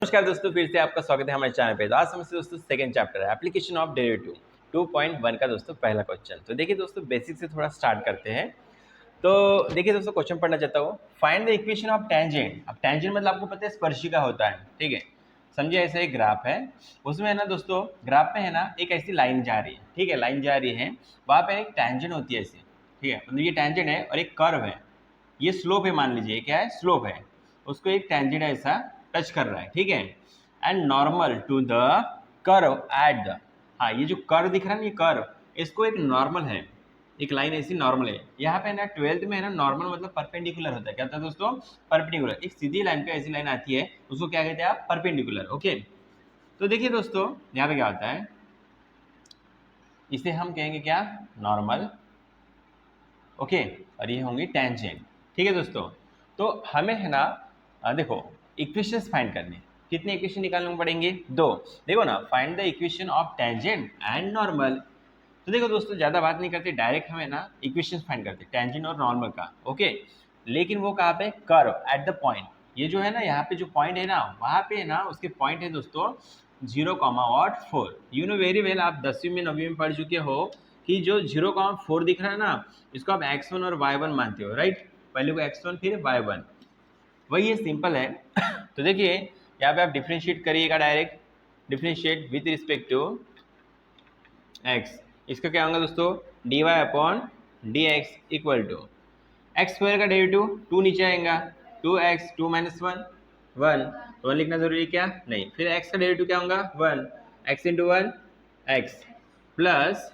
नमस्कार दोस्तों, फिर से आपका स्वागत है हमारे चैनल पे। तो आज समझते दोस्तों सेकंड चैप्टर है एप्लीकेशन ऑफ डेरिवेटिव 2.1 का दोस्तों पहला क्वेश्चन। तो देखिए दोस्तों, बेसिक से थोड़ा स्टार्ट करते हैं। तो देखिए दोस्तों, क्वेश्चन पढ़ना चाहता हूँ। Find the equation of tangent. अब टेंजेंट मतलब आपको पता है स्पर्शिका होता है, ठीक है। समझिए ऐसा एक ग्राफ है, उसमें है ना दोस्तों, ग्राफ में है ना एक ऐसी लाइन जा रही है, ठीक है। लाइन जा रही है, वहाँ पे एक टेंजेंट होती है ऐसी, ठीक है। मतलब ये टेंजेंट है और एक कर्व है, ये स्लोप है, मान लीजिए क्या है, स्लोप है। उसको एक टेंजेंट ऐसा टच कर रहा है, ठीक है। And normal to the curve at the, हाँ ये जो कर्व दिख रहा है ना, ये कर्व, इसको एक नॉर्मल है, एक लाइन ऐसी नॉर्मल है। यहाँ पे ना 12th में है ना, नॉर्मल मतलब परपेंडिकुलर होता है। क्या होता है दोस्तों? परपेंडिकुलर। एक सीधी लाइन पे ऐसी लाइन आती है, उसको क्या कहते हैं आप? परपेंडिकुलर। ओके, तो देखिए दोस्तों, यहाँ पे क्या होता है, इसे हम कहेंगे क्या? नॉर्मल। ओके, और ये होंगी टेंजेंट, ठीक है दोस्तों। तो हमें है ना देखो, इक्वेशंस फाइंड करने, कितने इक्वेशन निकालने पड़ेंगे? दो। देखो ना, find the equation of tangent and normal. तो देखो दोस्तों, ज़्यादा बात नहीं करते, डायरेक्ट हमें ना इक्वेशंस फाइंड करते, टेंजेंट और नॉर्मल का। ओके, लेकिन वो कहाँ पे? Curve at the point. ये जो है ना, यहाँ पे जो पॉइंट है ना, वहाँ पे है ना उसके पॉइंट है दोस्तों 0,4। यू नो वेरी वेल, आप 10वीं में 9वीं में पढ़ चुके हो कि जो 0,4 दिख रहा है ना, इसको आप x1 और y1 मानते हो, राइट। पहले को x1 फिर y1, वही ये सिंपल है। तो देखिए, यहाँ पे आप डिफ्रेंशिएट करिएगा, direct differentiate with respect to x। इसका क्या होगा दोस्तों? dy upon d x equal to x square का डेरिवेटिव 2 नीचे आएगा, 2x, 2 माइनस 1, 1 लिखना जरूरी क्या? नहीं। फिर x का डेरिवेटिव क्या होगा? 1, x इंटू 1 x प्लस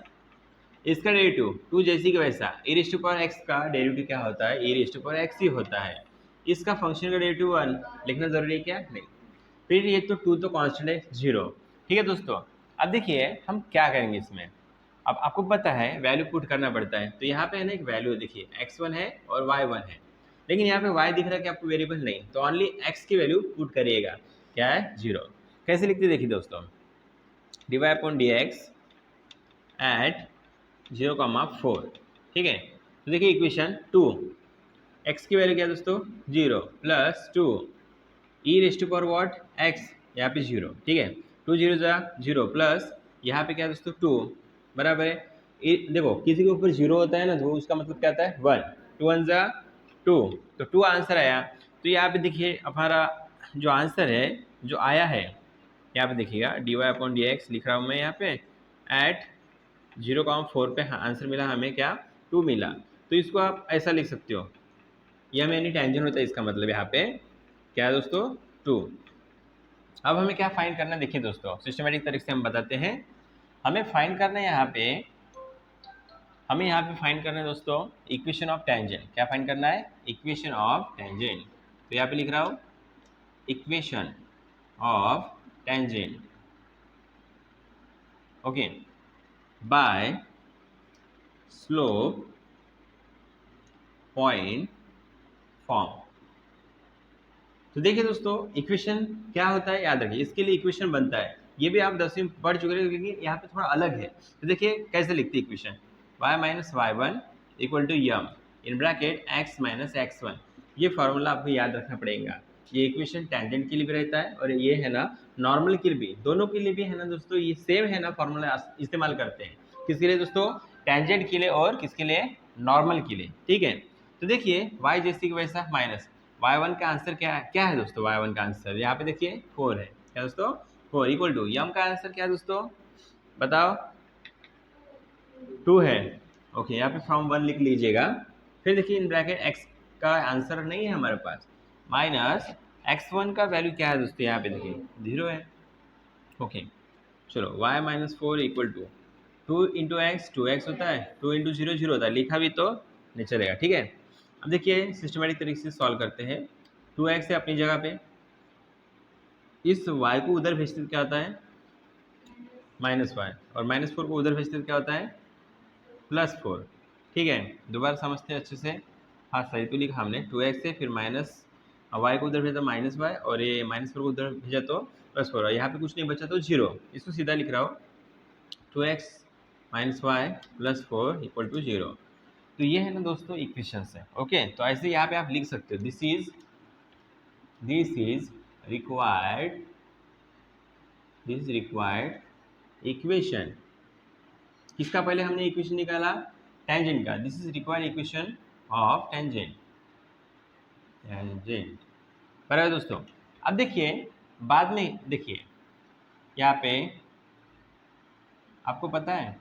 इसका डेरिवेटिव 2 जैसी कि वैसा, e raise to power x का डेरिवेटिव क्या होता है? e raise to power x ही होता है। इसका फंक्शन का डेरिवेटिव 1 लिखना जरूरी है क्या? नहीं। फिर ये तो 2 तो कांस्टेंट है, 0, ठीक है दोस्तों। अब देखिए हम क्या करेंगे इसमें। अब आपको पता है वैल्यू पुट करना पड़ता है, तो यहाँ पे है ना एक वैल्यू, देखिए x1 है और y1 है, लेकिन यहाँ पे y दिख रहा है कि आपको वेरिएबल नहीं, तो ओनली x की वैल्यू पुट करिएगा, क्या है? 0। कैसे लिखते देखिए दोस्तों, dy upon d x at 0,4, ठीक है। तो देखिए इक्वेशन 2, x की वैल्यू क्या है दोस्तों? 0 plus 2 e raise to power what? x, यहाँ पे 0, ठीक है। 2 0 जा 0 प्लस यहाँ पे क्या है दोस्तों? 2 बराबर है। देखो किसी के ऊपर 0 होता है ना, तो उसका मतलब क्या होता है? 1, 2 1 जा 2, तो 2 आंसर आया। तो यहाँ पे देखिए हमारा जो आंसर है, जो आया है, यहाँ पे देखिएगा d y upon d x लिख रहा हूँ मैं यहाँ पे, एट 0,4 पे आंसर मिला हमें क्या? 2 मिला। तो इसको आप ऐसा लिख सकते हो, यह मैंने टेंजेंट होता है, इसका मतलब यहाँ पे क्या है दोस्तों? 2। अब हमें क्या फाइंड करना है? देखिए दोस्तों, सिस्टमेटिक तरीके से हम बताते हैं। हमें फाइंड करना है यहाँ पे, हमें यहाँ पे फाइंड करना है दोस्तों इक्वेशन ऑफ टेंजेंट। क्या फाइंड करना है? Equation of tangent. तो यहाँ पे लिख रहा हूँ equation of tangent, okay, by slope point form. तो देखिए दोस्तों, इक्वेशन क्या होता है याद रखिए, इसके लिए इक्वेशन बनता है, ये भी आप 10वीं में पढ़ चुके हैं, लेकिन यहाँ पे थोड़ा अलग है। तो देखिए कैसे लिखते हैं equation, y minus y one equal to m in bracket x minus x1। ये फार्मूला आपको याद रखना पड़ेगा। ये इक्वेशन टेंजेंट के लिए भी रहता है और ये है ना नॉर्मल के लिए भी, दोनों के लिए भी है ना दोस्तों, ये सेम है ना फार्मूला इस्तेमाल करते हैं। किसके लिए दोस्तों? टेंजेंट के लिए और किसके लिए? नॉर्मल के लिए, ठीक है। तो देखिए y जैसे कि वैसा माइनस y1 का आंसर क्या है? क्या है दोस्तों? y1 का आंसर यहाँ पे देखिए 4 है, क्या दोस्तों? 4 इक्वल टू यम का आंसर क्या है दोस्तों? बताओ, 2 है। ओके, यहाँ पे फ्रॉम 1 लिख लीजिएगा। फिर देखिए इन ब्रैकेट x का आंसर नहीं है हमारे पास, माइनस x1 का वैल्यू क्या है दोस्तों? यहाँ पे देखिए 0 है। ओके, चलो y minus 4 equal to 2 into x, 2x होता है, 2 इंटू 0 0 होता है, लिखा भी तो नहीं चलेगा, ठीक है। अब देखिए सिस्टमेटिक तरीके से सॉल्व करते हैं। 2x है अपनी जगह पे, इस y को उधर भेजते तो क्या होता है? माइनस वाई, और माइनस 4 को उधर भेजते तो क्या होता है? प्लस 4, ठीक है। दोबारा समझते हैं अच्छे से। हाँ सही तो लिखा हमने, 2x से फिर माइनस वाई को उधर भेजा माइनस वाई, और ये माइनस 4 को उधर भेजा तो प्लस 4, यहाँ पे कुछ नहीं बचा तो 0। इसको सीधा लिख रहा हूँ, 2x minus y plus 4 equal to 0। तो ये है ना दोस्तों इक्वेशंस है, ओके। तो ऐसे यहाँ पे आप लिख सकते हो, this is required this is required equation. किसका पहले हमने इक्वेशन निकाला? टेंजेंट का। This is required equation of tangent. Tangent बराबर दोस्तों। अब देखिए बाद में देखिए यहाँ पे आपको पता है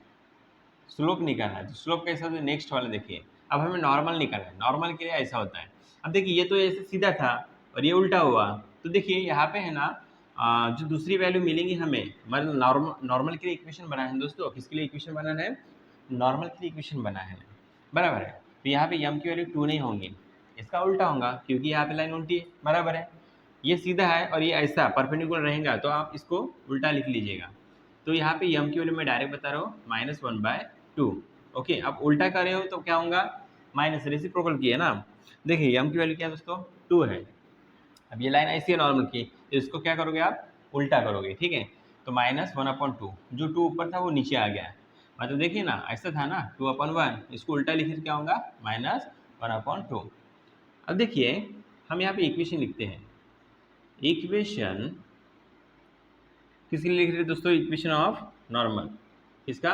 स्लोप निकालना है। तो स्लोप कैसा होता है नेक्स्ट वाला देखिए। अब हमें नॉर्मल निकालना है। नॉर्मल के लिए ऐसा होता है। अब देखिए ये तो ऐसे सीधा था और ये उल्टा हुआ। तो देखिए यहाँ पे है ना जो दूसरी वैल्यू मिलेंगी हमें, मतलब नॉर्मल के लिए इक्वेशन बना है दोस्तों। किसके लिए इक्वेशन बनाना है? नॉर्मल के लिए इक्वेशन बना है बराबर है। तो यहाँ पे यम की वैल्यू 2 नहीं होंगी, इसका उल्टा होगा क्योंकि यहाँ पे लाइन उल्टी है बराबर है। ये सीधा है और ये ऐसा परपेंडिकुलर रहेगा तो आप इसको उल्टा लिख लीजिएगा। तो यहाँ पे यम की वैल्यू मैं डायरेक्ट बता रहा हूँ -1/2। ओके, अब उल्टा कर रहे हो तो क्या होगा? माइनस, रेसिप्रोकल की है ना। देखिए यम की वैल्यू क्या है दोस्तों? 2 है। अब ये लाइन ऐसी है नॉर्मल की, तो इसको क्या करोगे आप? उल्टा करोगे, ठीक है। तो -1/2, जो 2 ऊपर था वो नीचे आ गया। मतलब देखिए ना ऐसा था ना 2/1, इसको उल्टा लिखे तो क्या होगा? -1/2। अब देखिए हम यहाँ पे इक्वेशन लिखते हैं। इक्वेशन किसके लिए लिख रहे हैं दोस्तों? Equation of normal. किसका?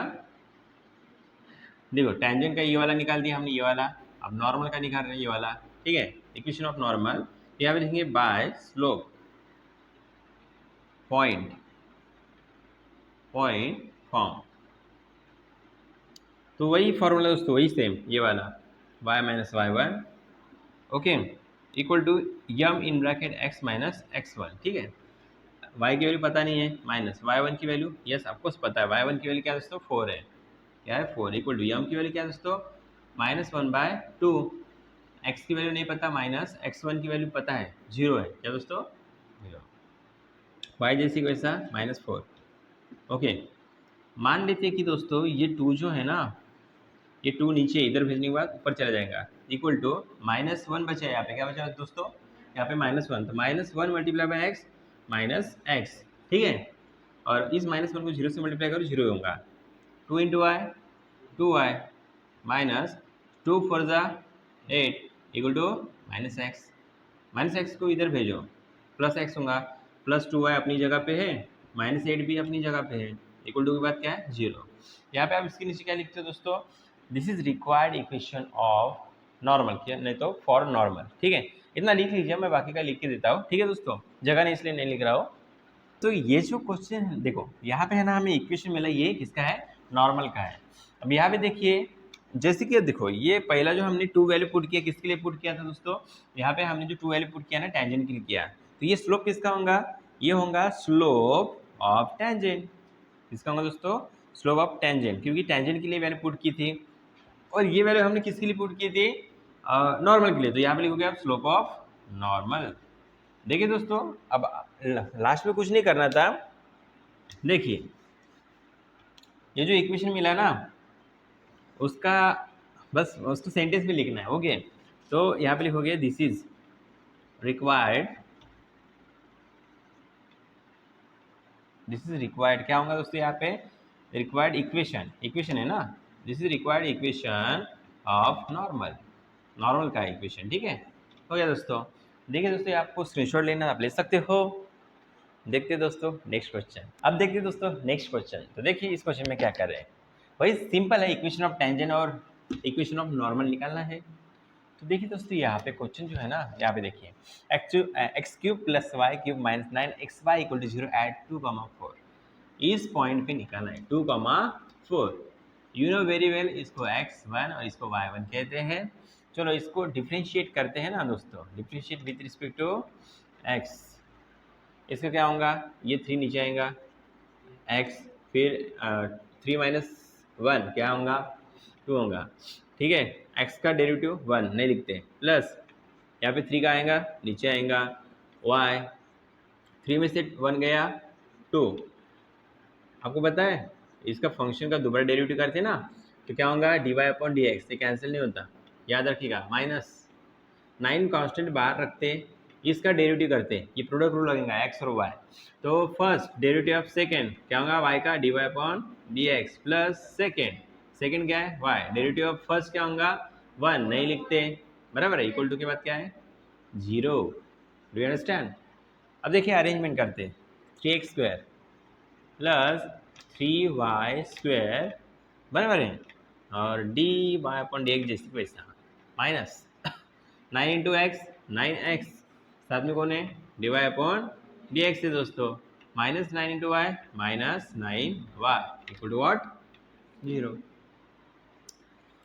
देखो टेंजेंट का ये वाला निकाल दिया हमने, ये वाला। अब नॉर्मल का निकाल रहे हैं ये वाला, ठीक है। इक्वेशन ऑफ नॉर्मल यहाँ पे लिखेंगे बाय स्लोप पॉइंट फॉर्म। तो वही फॉर्मूला दोस्तों, वही सेम ये वाला y - y1 okay equal to m in bracket x - x1, ठीक है। y की वैल्यू पता नहीं है, माइनस y1 की वैल्यू यस ऑफकोर्स पता है। y1 की वैल्यू क्या है दोस्तों? 4 है। क्या है? 4 इक्वल टू यम की वैल्यू क्या है दोस्तों? -1/2। x की वैल्यू नहीं पता, माइनस x1 की वैल्यू पता है 0 है। क्या दोस्तों? 0। y जैसी वैसा -4। ओके, मान लेते हैं कि दोस्तों ये 2 जो है ना, ये 2 नीचे इधर भेजने के बाद ऊपर चला जाएगा। इक्वल टू -1 बचा है। यहाँ पे क्या बचा दोस्तों? यहाँ पे -1, तो -1 multiply by x minus x, ठीक है। और इस -1 को 0 से मल्टीप्लाई करो, 0 होगा। 2 इंटू वाई 2y माइनस 2 4 ज़ा 8 इक्वल टू -x। -x को इधर भेजो, प्लस x होगा। +2y अपनी जगह पे है, -8 भी अपनी जगह पे है। इक्वल टू के बाद क्या है? 0। यहाँ पे आप इसके नीचे क्या लिखते हो दोस्तों? This is required equation of normal, क्या नहीं तो फॉर नॉर्मल, ठीक है। इतना लिख लीजिए, मैं बाकी का लिख के देता हूँ, ठीक है दोस्तों। जगह नहीं इसलिए नहीं लिख रहा हूँ। तो ये जो क्वेश्चन है देखो यहाँ पे है ना, हमें इक्वेशन मिला, ये किसका है? नॉर्मल का है। अब यहाँ पे देखिए जैसे कि देखो ये पहला जो हमने 2 वैल्यू पुट किया, किसके लिए पुट किया था दोस्तों? यहाँ पे हमने जो 2 वैल्यू पुट किया ना टेंजेंट के लिए किया। तो ये स्लोप किसका होगा? ये होगा स्लोप ऑफ टेंजेंट। किसका होगा दोस्तों? स्लोप ऑफ टेंजेंट, क्योंकि टेंजेंट के लिए वैल्यू पुट की थी और ये वैल्यू हमने किसके लिए पुट की थी? नॉर्मल के लिए। तो यहाँ पे लिखोगे आप स्लोप ऑफ नॉर्मल। देखिए दोस्तों अब लास्ट में कुछ नहीं करना था। देखिए ये जो इक्वेशन मिला ना उसका बस उसको सेंटेंस में लिखना है। ओके, तो यहाँ पे लिखोगे this is required, this is required क्या होगा दोस्तों? यहाँ पे रिक्वायर्ड इक्वेशन, इक्वेशन है ना, this is required equation of normal, normal का इक्वेशन, ठीक है। हो गया दोस्तों। देखिए दोस्तों आपको स्क्रीनशॉट लेना आप ले सकते हो। देखते दोस्तों नेक्स्ट क्वेश्चन। अब देखिए दोस्तों नेक्स्ट क्वेश्चन। तो देखिए इस क्वेश्चन में क्या कर रहे हैं, वही सिंपल है, इक्वेशन ऑफ टेंजेंट और इक्वेशन ऑफ नॉर्मल निकालना है। तो देखिए दोस्तों यहाँ पे क्वेश्चन जो है ना, यहाँ पे देखिए x³ + y³ - 9xy = 0 एट 2,4 इस पॉइंट पे निकालना है। 2,4 यू नो वेरी वेल, इसको x1 और इसको y1 कहते हैं। चलो इसको डिफ्रेंशिएट करते हैं ना दोस्तों, differentiate with respect to x। इसका क्या होगा? ये 3 नीचे आएगा x, फिर 3 - 1 क्या होगा? 2 होगा, ठीक है। x का डेरिवेटिव 1 नहीं लिखते, प्लस यहाँ पे 3 का आएगा नीचे आएगा y, 3 में से 1 गया 2। आपको पता है इसका फंक्शन का दोबारा डेरिवेटिव करते हैं ना तो क्या होगा? dy/dx, ये कैंसिल नहीं होता, याद रखिएगा। माइनस 9 कांस्टेंट बाहर रखते हैं, इसका डेरिवेटिव करते हैं, ये प्रोडक्ट रूल लगेगा x और y। तो फर्स्ट डेरिवेटिव ऑफ सेकेंड क्या होगा? y का dy/dx प्लस सेकेंड क्या है? y। डेरिवेटिव ऑफ फर्स्ट क्या होगा? 1 नहीं लिखते, बराबर है। इक्वल टू के बाद क्या है? 0। Do you understand? अब देखिए अरेंजमेंट करते हैं। 3x² प्लस 3y² बराबर है, और dy अपॉन dx जैसे वैसा, माइनस 9 इंटू एक्स 9x, साथ में कौन है dy अपॉन dx है दोस्तों, minus 9 into y minus 9y equal to what 0।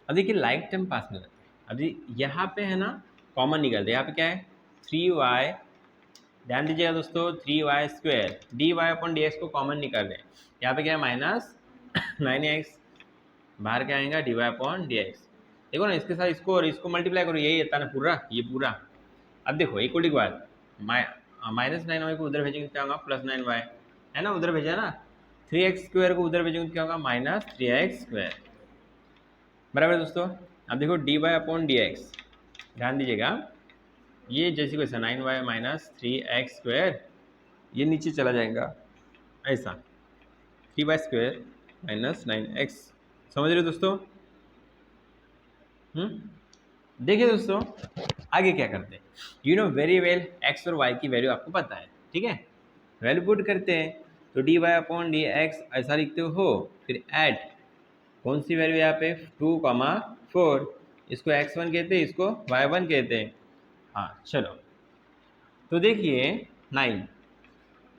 अब देखिए लाइक टर्म पास में रहते हैं। अभी यहाँ पे है ना कॉमन निकलते, यहाँ पे क्या है 3y, ध्यान दीजिएगा दोस्तों 3y² dy अपॉन dx को कॉमन निकाल रहे हैं, यहाँ पे क्या है माइनस 9x, बाहर क्या आएगा dy अपॉन dx। देखो ना इसके साथ इसको और इसको मल्टीप्लाई करो, यही आता है ना पूरा, ये पूरा। अब देखो इक्वल के बाद माइनस 9y को उधर भेजेंगे क्या होगा +9y, है ना, उधर भेजा ना, 3x² को उधर भेजेंगे क्या होगा -3x², बराबर है दोस्तों। अब देखो dy अपॉन dx, ध्यान दीजिएगा ये जैसे वैसा 9y माइनस 3x², ये नीचे चला जाएगा ऐसा 3y² माइनस 9x, समझ रहे हो दोस्तों। देखिए दोस्तों आगे क्या करते हैं, you know very well x और y की वैल्यू आपको पता है, ठीक है, वैल्यू पुट करते हैं, तो dy अपॉन dx ऐसा लिखते हो, फिर ऐड कौन सी वैल्यू यहाँ पे 2,4, इसको x1 कहते हैं, इसको y1 कहते हैं। हाँ चलो, तो देखिए 9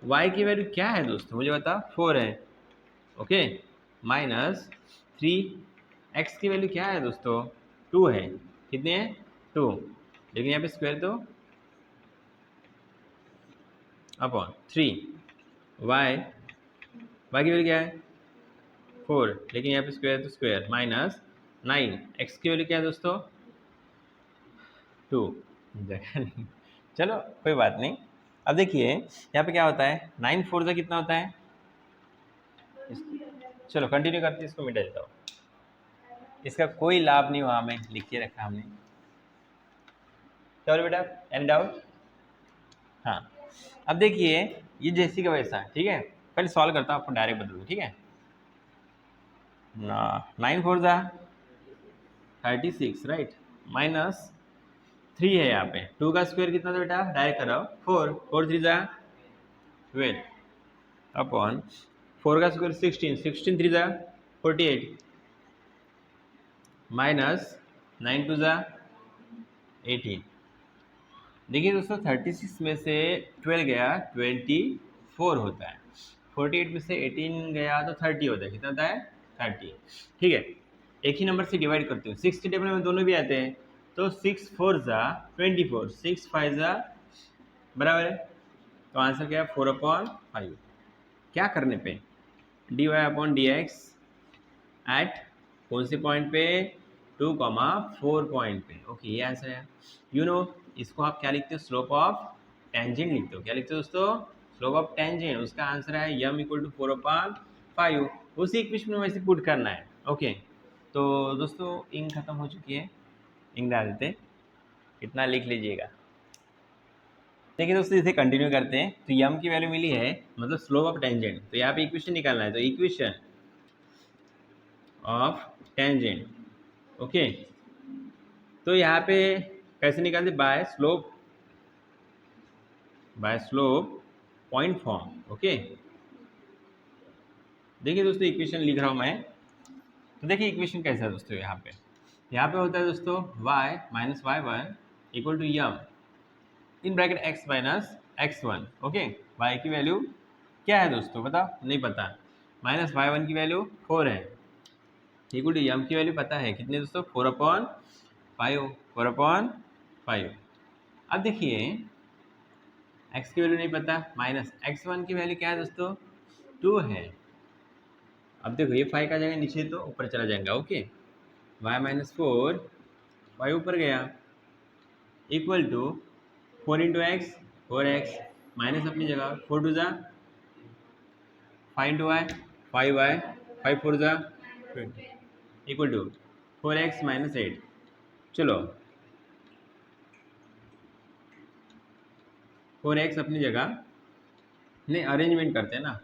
y की वैल्यू क्या है दोस्तों, मुझे बता 4 है, ओके, माइनस 3 x की वैल्यू क्या है दोस्तों 2 है, कितने हैं 2, लेकिन यहाँ पे स्क्वायर तो अपॉन 3 y की वैल्यू क्या है 4, लेकिन यहाँ पे स्क्वायर तो स्क्वायर, माइनस 9 x की वैल्यू क्या है दोस्तों 2, जगह नहीं, चलो कोई बात नहीं। अब देखिए यहाँ पे क्या होता है 9 4 से कितना होता है, चलो कंटिन्यू करते हैं, इसको मिटा देता हूँ, इसका कोई लाभ नहीं हुआ, हमें लिख के रखा हमने, चलो बेटा एनी डाउट। हाँ अब देखिए ये जैसी का वैसा, ठीक है, पहले सॉल्व करता हूँ, आपको डायरेक्ट बदल दूँ, ठीक है ना, 9 4 जा 36 राइट, माइनस 3 है यहाँ पे, 2 का स्क्वायर कितना था बेटा, डायरेक्ट कराओ 4, 4 3 जा 12 अपॉन 4 का स्क्वायर 16, 16 3 जा 48, माइनस 9 2 जा 18। देखिए दोस्तों 36 में से 12 गया 24 होता है, 48 में से 18 गया तो 30 होता है, कितना होता है 30, ठीक है, एक ही नंबर से डिवाइड करते हो, 6 के टेबल में दोनों भी आते हैं, तो 6 4 जा 24, 6 5 जा बराबर है, तो आंसर क्या है 4/5। क्या करने पे dy अपॉन dx एट कौन से पॉइंट पे 2,4 पॉइंट पे, ओके ये आंसर है। यू नो इसको आप क्या लिखते हो, स्लोप ऑफ टेंजेंट लिखते हो, क्या लिखते हो दोस्तों स्लोप ऑफ टेंजेंट, उसका आंसर है m इक्वल टू 4/5, उसी इक्वेशन में वैसे पुट करना है, ओके। तो दोस्तों इंक खत्म हो चुकी है, इंक डाल देते, कितना लिख लीजिएगा। देखिए दोस्तों इसे कंटिन्यू करते हैं, तो m की वैल्यू मिली है, मतलब स्लोप ऑफ टेंजेंट, तो यहाँ पे इक्वेशन निकालना है, तो इक्वेशन ऑफ टेंजेंट, ओके, तो यहाँ पे कैसे निकालते, by slope point form, okay. देखिए दोस्तों इक्वेशन लिख रहा हूँ मैं, तो देखिए इक्वेशन कैसा है दोस्तों, यहाँ पे होता है दोस्तों y minus y1 equal to m in bracket x minus x1, okay. y की वैल्यू क्या है दोस्तों पता नहीं, पता, माइनस y1 की वैल्यू 4 है, इक्वल टू m की वैल्यू पता है कितने दोस्तों 4/5। अब देखिए x की वैल्यू नहीं पता, माइनस x1 की वैल्यू क्या है दोस्तों 2 है। अब देखो ये 5 का जाएगा नीचे तो ऊपर चला जाएगा, ओके, y माइनस 4 y ऊपर गया equal to 4 into x 4x minus अपनी जगह 4 2 जा 5 इंटू वाई 5y 5 4 जा 20 इक्वल टू 4x माइनस 8। चलो 4x अपनी जगह नहीं, अरेंजमेंट करते हैं ना,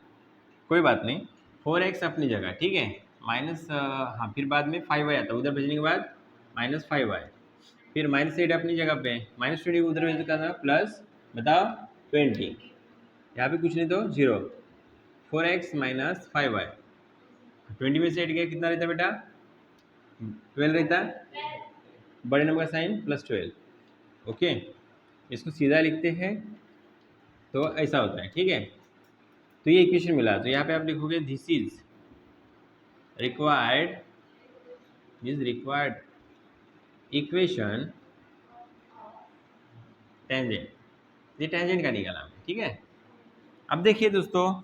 कोई बात नहीं, 4x अपनी जगह, ठीक है, माइनस हाँ फिर बाद में 5y आता है, उधर भेजने के बाद माइनस 5y, फिर माइनस 8 अपनी जगह पे, माइनस 20 उधर भेज का था प्लस बताओ 20, यहाँ पे कुछ नहीं तो 0, 4x माइनस 5y, 20 में से 8 गया कितना रहता है बेटा? 12 रहता है, बड़े नंबर का साइन +12। ओके, इसको सीधा लिखते हैं तो ऐसा होता है, ठीक है। तो ये इक्वेशन मिला, तो यहाँ पे आप लिखोगे this is required equation tangent, ये टेंजेंट का निकाला हमने, ठीक है। अब देखिए दोस्तों,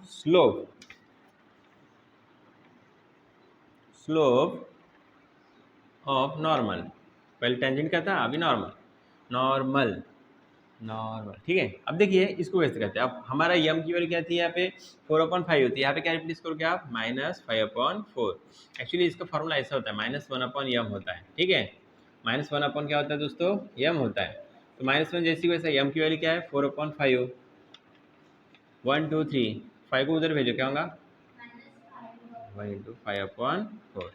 स्लोप ऑफ नॉर्मल, पहले टेंजेंट का था, अभी नॉर्मल, ठीक है। अब देखिए इसको कैसे करते हैं। अब हमारा यम की वैल्यू क्या थी, यहाँ पे 4/5 होती है, यहाँ पे क्या रिप्लेस करोगे आप, -5/4। एक्चुअली इसका फॉर्मूला ऐसा होता है, -1/m होता है, ठीक है। -1 क्या होता है दोस्तों, यम होता है। तो -1 जैसी वैसा यम की वैल्यू क्या है, 4/5। 1 2 3, 5 को उधर भेजो, क्या होगा 1 × 5/4।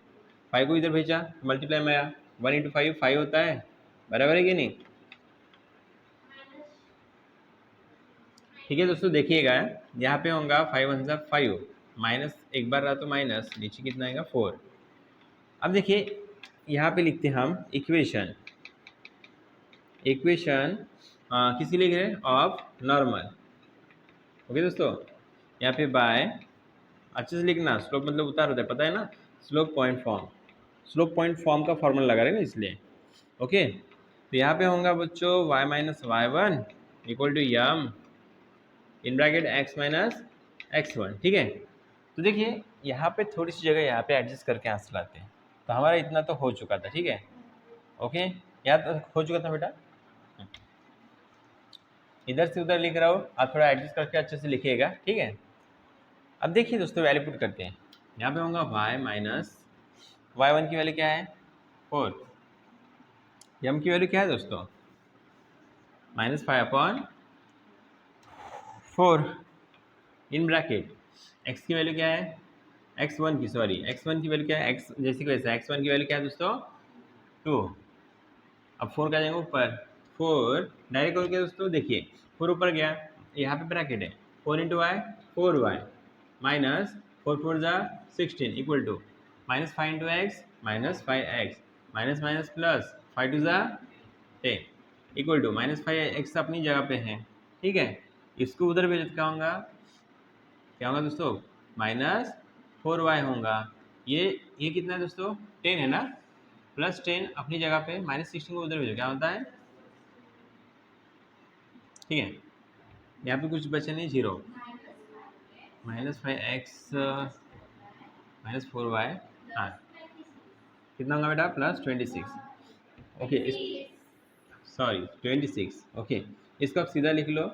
5 को इधर भेजा, मल्टीप्लाई में आया, 1 × 5 5 होता है, बराबर है कि नहीं? ठीक है दोस्तों, देखिएगा यहाँ पे होगा 5 1 सा 5, माइनस एक बार रहा तो माइनस, नीचे कितना आएगा 4। अब देखिए यहाँ पे लिखते हैं हम इक्वेशन किसी लिख रहे हैं, ऑफ नॉर्मल। ओके दोस्तों, यहाँ पे बाय, अच्छे से लिखना, स्लोप मतलब उतार होता है, पता है ना, स्लोप पॉइंट फॉर्म का फॉर्मूला लगा रहे हैं ना, इसलिए। ओके, तो यहाँ पे होगा बच्चों y - y1 equal to m in bracket x - x1, ठीक है। तो देखिए यहाँ पे थोड़ी सी जगह यहाँ पे एडजस्ट करके आंसर लाते हैं, तो हमारा इतना तो हो चुका था, ठीक है। ओके, यहाँ तो हो चुका था बेटा, इधर से उधर लिख रहा हो, आप थोड़ा एडजस्ट करके अच्छे से लिखिएगा, ठीक है। अब देखिए दोस्तों, वैल्यू पुट करते हैं, यहाँ पे होगा y - y1 की वैल्यू क्या है 4, यम की वैल्यू क्या है दोस्तों -5/4 इन ब्रैकेट, x की वैल्यू क्या है, x1 की वैल्यू क्या है, x जैसी कि वैसा x1 की वैल्यू क्या है दोस्तों 2। अब 4 का जाएगा ऊपर, 4 डायरेक्ट करके दोस्तों देखिए 4 ऊपर गया, यहाँ पे ब्रैकेट है, 4 × y 4y माइनस 4 4 जा 16 equal to -5 × x -5x minus minus plus 5 2 जा 10 इक्वल टू -5x अपनी जगह पे है, ठीक है। इसको उधर भेज क्या होगा, दोस्तों -4y होगा, ये कितना है दोस्तों 10 है ना, +10 अपनी जगह पे, -16 को उधर भेजो, क्या होता है, ठीक है। यहाँ पे कुछ बचा नहीं, 0, -5x -4y, हाँ कितना होगा बेटा +26। ओके, 26। ओके, इसको आप सीधा लिख लो।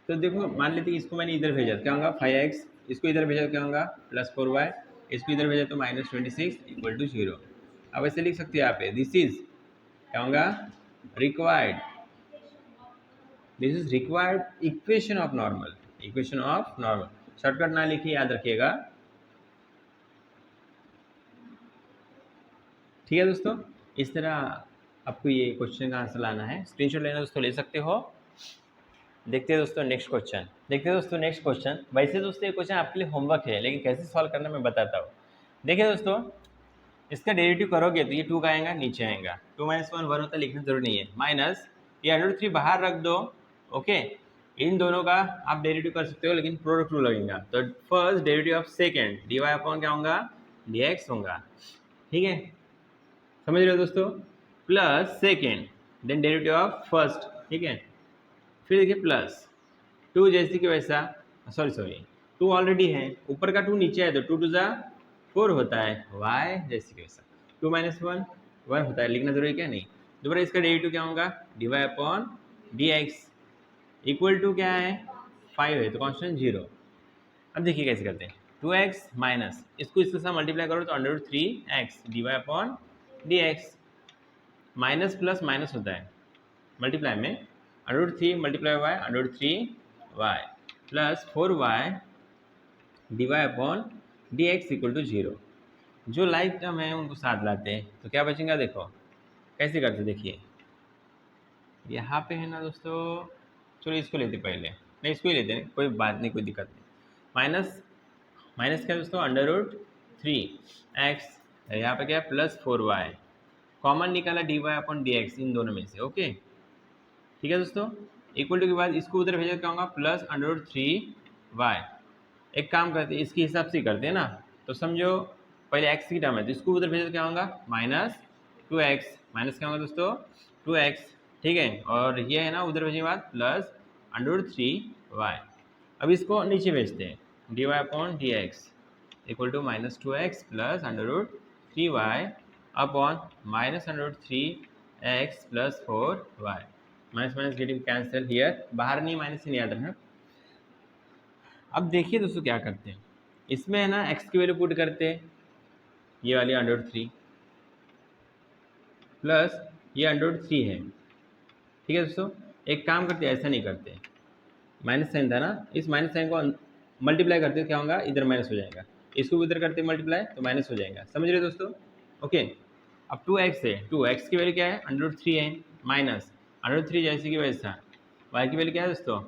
तो देखो मान लेते हैं इसको मैंने इधर भेजा, क्या होगा 5x, इसको इधर भेजा क्या होगा +4y, इसको इधर भेजा तो -26 इक्वल टू 0। अब ऐसे लिख सकते हैं यहाँ पे, दिस इज क्या होगा required equation of normal, shortcut ना लिखिए, याद रखिएगा, ठीक है दोस्तों। इस तरह आपको ये क्वेश्चन का आंसर लाना है, स्क्रीनशॉट लेना दोस्तों ले सकते हो। देखते हैं दोस्तों नेक्स्ट क्वेश्चन। वैसे दोस्तों ये क्वेश्चन आपके लिए होमवर्क है, लेकिन कैसे सॉल्व करना मैं बताता हूँ। देखिए दोस्तों, इसका डेरिवेटिव करोगे तो ये 2 का आएगा, नीचे आएगा 2 - 1 1 होता है, लिखना जरूरी नहीं है, माइनस ये √3 बाहर रख दो। ओके, इन दोनों का आप डेरिवेटिव कर सकते हो, लेकिन प्रोडक्ट रूल लगेगा। तो first derivative of second dy/, क्या होगा dx होगा, ठीक है, समझ रहे हो दोस्तों, plus second then derivative of first, ठीक है। फिर देखिए प्लस 2 जैसे कि वैसा, सॉरी 2 ऑलरेडी है, ऊपर का 2 नीचे है, तो 2 2 जा 4 होता है, y जैसे कि वैसा 2 - 1 1 होता है, लिखना जरूरी क्या नहीं। दोबारा इसका डेरिवेटिव क्या होगा dy/dx इक्वल टू क्या है 5 है, तो कांस्टेंट 0। अब देखिए कैसे करते हैं, 2x माइनस इसको इसके साथ मल्टीप्लाई करो तो √3x dy/dx, minus plus minus होता है, मल्टीप्लाई में √3 multiply y √3y plus 4y dy/dx equal to 0। जो लाइक टर्म है उनको साथ लाते हैं, तो क्या बचेगा, देखो कैसे करते, देखिए यहाँ पे है ना दोस्तों, चलो इसको लेते पहले, नहीं इसको ही लेते हैं, कोई बात नहीं, कोई दिक्कत नहीं, माइनस माइनस क्या है दोस्तों, √3x, यहाँ पे क्या है +4y, कॉमन निकाला dy/dx इन दोनों में से। ओके ठीक है दोस्तों, इक्वल टू के बाद इसको उधर भेजा क्या होगा +√3y। एक काम करते हैं, इसके हिसाब से ही करते हैं ना, तो समझो पहले x की टर्म है तो इसको उधर भेजा तो क्या होगा -2x, माइनस क्या होगा दोस्तों 2x, ठीक है, और ये है ना उधर भेजने के बाद +√3y। अब इसको नीचे भेजते हैं, dy/dx equal to -2x +√3y अपॉन -√3x +4y। Minus minus getting cancel here, बाहर नहीं माइनस नहीं याद रखना। अब देखिए दोस्तों क्या करते हैं, इसमें है ना x की वैल्यू पुट करते हैं, ये वाली √3 प्लस ये √3 है, ठीक है दोस्तों। एक काम करते हैं, ऐसा नहीं करते, माइनस साइन था ना, इस माइनस साइन को मल्टीप्लाई करते तो क्या होगा, इधर माइनस हो जाएगा, इसको भी इधर करते मल्टीप्लाई तो माइनस हो जाएगा, समझ रहे दोस्तों। ओके अब 2x है, 2x की वैल्यू क्या है √3 है, माइनस √3 जैसे कि वैसा, y की वैल्यू क्या है दोस्तों,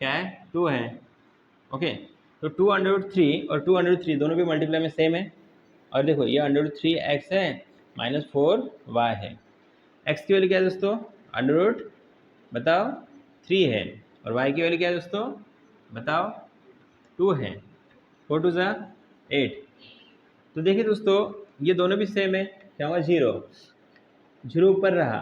क्या है 2 है। ओके तो 2√3 और 2√3 दोनों भी मल्टीप्लाई में सेम है, और देखो ये √3x है -4y है। x की वैल्यू क्या है दोस्तों बताओ 3 है, और y की वैल्यू क्या है दोस्तों बताओ 2 है, 4 2 ज़ा 8। तो देखिए दोस्तों ये दोनों भी सेम है, क्या होगा 0, 0 ऊपर रहा,